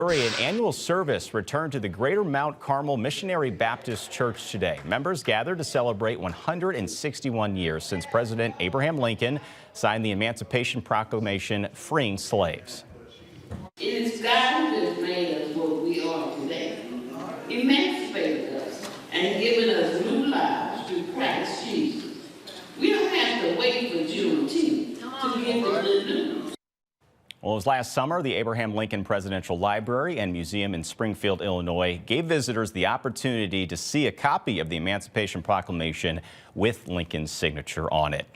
An annual service returned to the Greater Mount Carmel Missionary Baptist Church today. Members gathered to celebrate 161 years since President Abraham Lincoln signed the Emancipation Proclamation freeing slaves. It is God who has made us what we are today, emancipated us, and given us new lives through Christ Jesus. We don't have to wait for Juneteenth to get the good news. Well, it was last summer, the Abraham Lincoln Presidential Library and Museum in Springfield, Illinois, gave visitors the opportunity to see a copy of the Emancipation Proclamation with Lincoln's signature on it.